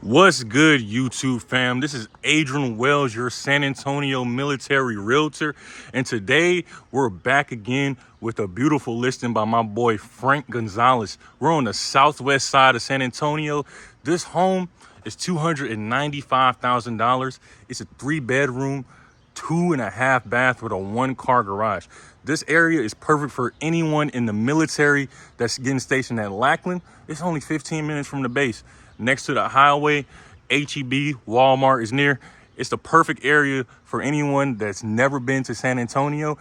What's good, YouTube fam? This is Adrian Wells, your San Antonio military realtor. And today we're back again with a beautiful listing by my boy, Frank Gonzalez. We're on the southwest side of San Antonio. This home is $295,000. It's a 3-bedroom, 2.5 bath with a 1-car garage. This area is perfect for anyone in the military that's getting stationed at Lackland. It's only 15 minutes from the base. Next to the highway, HEB, Walmart is near. It's the perfect area for anyone that's never been to San Antonio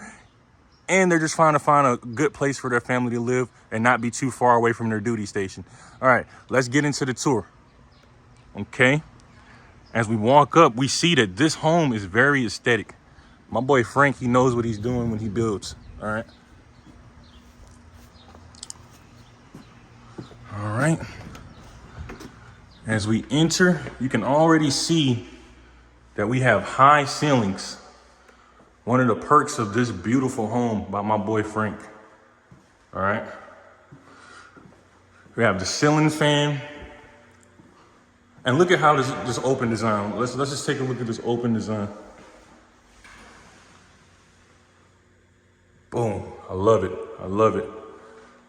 and they're just trying to find a good place for their family to live and not be too far away from their duty station. All right, let's get into the tour. Okay, as we walk up, we see that this home is very aesthetic. My boy Frank, he knows what he's doing when he builds. All right. All right. As we enter, you can already see that we have high ceilings. One of the perks of this beautiful home by my boy Frank. All right. We have the ceiling fan. And look at how this open design. Let's just take a look at this open design. Boom. I love it. I love it.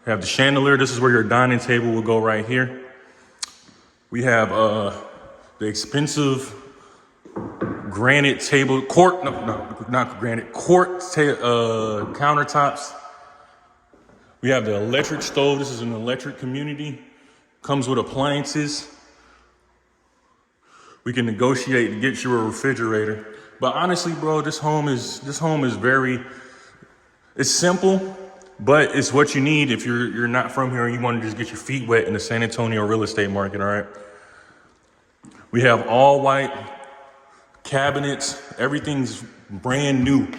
We have the chandelier. This is where your dining table will go right here. We have the expensive granite table, quartz countertops. We have the electric stove. This is an electric community. Comes with appliances. We can negotiate to get you a refrigerator. But honestly, bro, this home is very, it's simple, but it's what you need if you're not from here and you want to just get your feet wet in the San Antonio real estate market, all right? We have all white cabinets. Everything's brand new.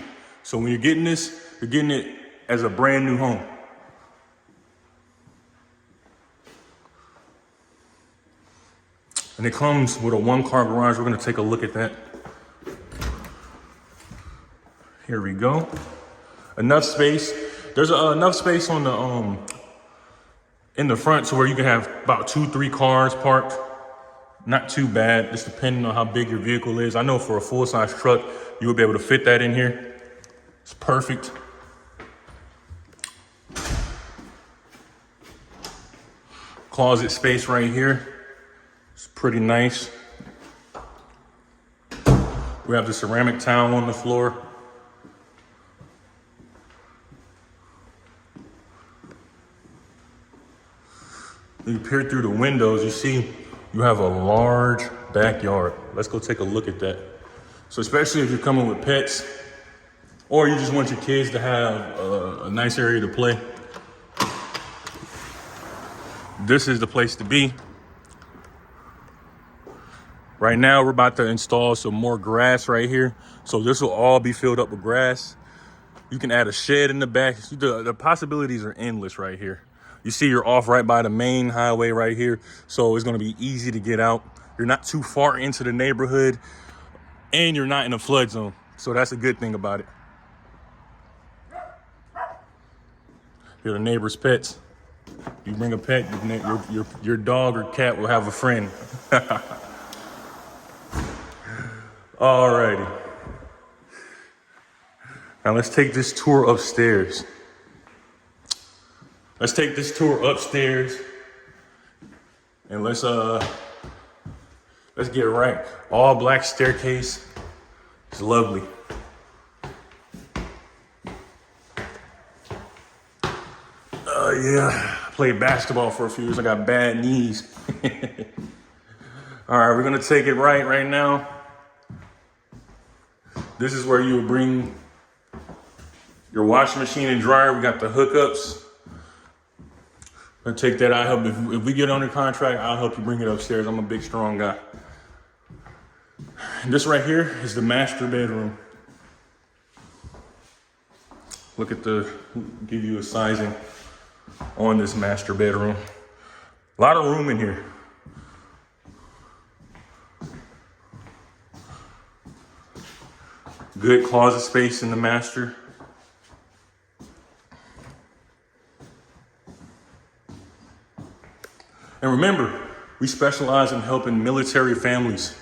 So when you're getting this, you're getting it as a brand new home. And it comes with a 1-car garage. We're gonna take a look at that. Here we go. Enough space. There's enough space on the in the front to where you can have about 2-3 cars parked. Not too bad, just depending on how big your vehicle is. I know for a full-size truck, you will be able to fit that in here. It's perfect. Closet space right here. It's pretty nice. We have the ceramic tile on the floor. You peer through the windows, you see you have a large backyard. Let's go take a look at that. So especially if you're coming with pets or you just want your kids to have a nice area to play, this is the place to be. Right now, we're about to install some more grass right here. So this will all be filled up with grass. You can add a shed in the back. The possibilities are endless right here. You see you're off right by the main highway right here. So it's gonna be easy to get out. You're not too far into the neighborhood and you're not in a flood zone. So that's a good thing about it. You're the neighbor's pets. You bring a pet, your dog or cat will have a friend. Alrighty. Now let's take this tour upstairs. Let's take this tour upstairs and let's get right. All black staircase. It's lovely. Yeah, I played basketball for a few years. I got bad knees. All right, we're gonna take it right now. This is where you would bring your washing machine and dryer. We got the hookups. I'll take that. I'll help. If we get under contract, I'll help you bring it upstairs. I'm a big, strong guy. And this right here is the master bedroom. Look at give you a sizing on this master bedroom. A lot of room in here. Good closet space in the master. And remember, We specialize in helping military families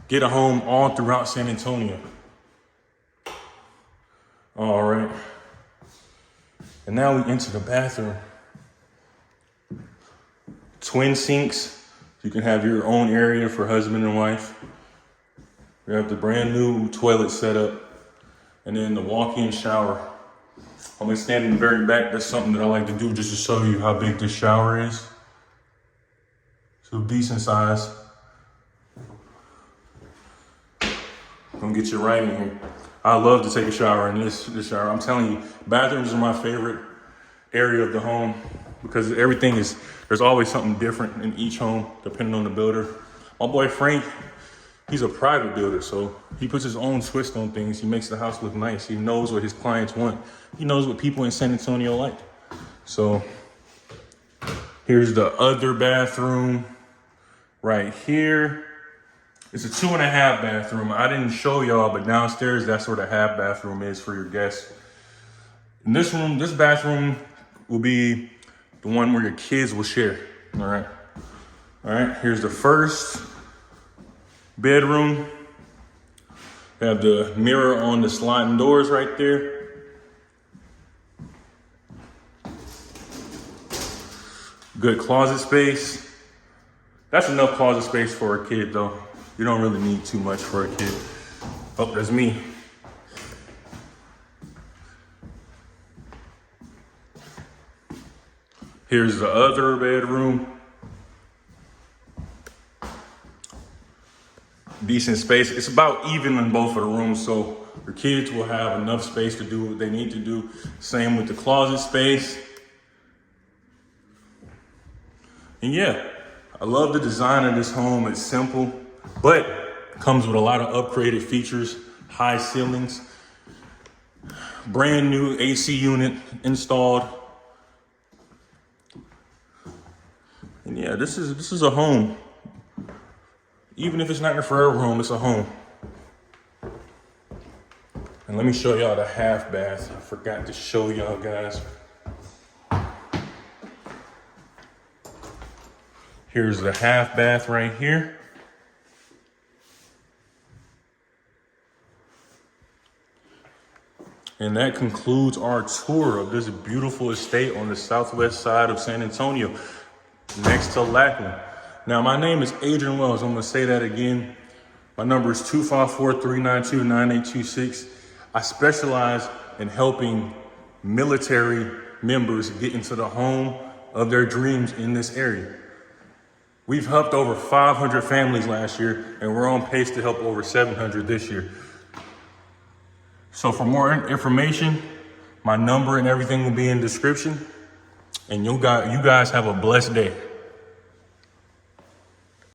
get a home all throughout San Antonio. All right. And now we enter the bathroom. Twin sinks. You can have your own area for husband and wife. We have the brand new toilet setup. And then the walk-in shower. I'm gonna stand in the very back. That's something that I like to do just to show you how big this shower is. So decent size. Gonna get you right in here. I love to take a shower in this shower. I'm telling you, bathrooms are my favorite area of the home because there's always something different in each home depending on the builder. My boy Frank, he's a private builder, so he puts his own twist on things. He makes the house look nice. He knows what his clients want. He knows what people in San Antonio like. So here's the other bathroom right here. It's a 2.5 bathroom. I didn't show y'all, but downstairs, that's where the half bathroom is for your guests. In this bathroom will be the one where your kids will share. All right. Here's the first bedroom. We have the mirror on the sliding doors right there. Good closet space. That's enough closet space for a kid though. You don't really need too much for a kid. Oh, that's me. Here's the other bedroom. Decent space. It's about even in both of the rooms, so your kids will have enough space to do what they need to do. Same with the closet space. And yeah, I love the design of this home. It's simple, but comes with a lot of upgraded features, high ceilings, brand new AC unit installed. And yeah, this is a home. Even if it's not your forever home, it's a home. And let me show y'all the half bath. I forgot to show y'all guys. Here's the half bath right here. And that concludes our tour of this beautiful estate on the southwest side of San Antonio, next to Lackland. Now, my name is Adrian Wells. I'm gonna say that again. My number is 254-392-9826. I specialize in helping military members get into the home of their dreams in this area. We've helped over 500 families last year, and we're on pace to help over 700 this year. So for more information, my number and everything will be in the description. And you guys have a blessed day.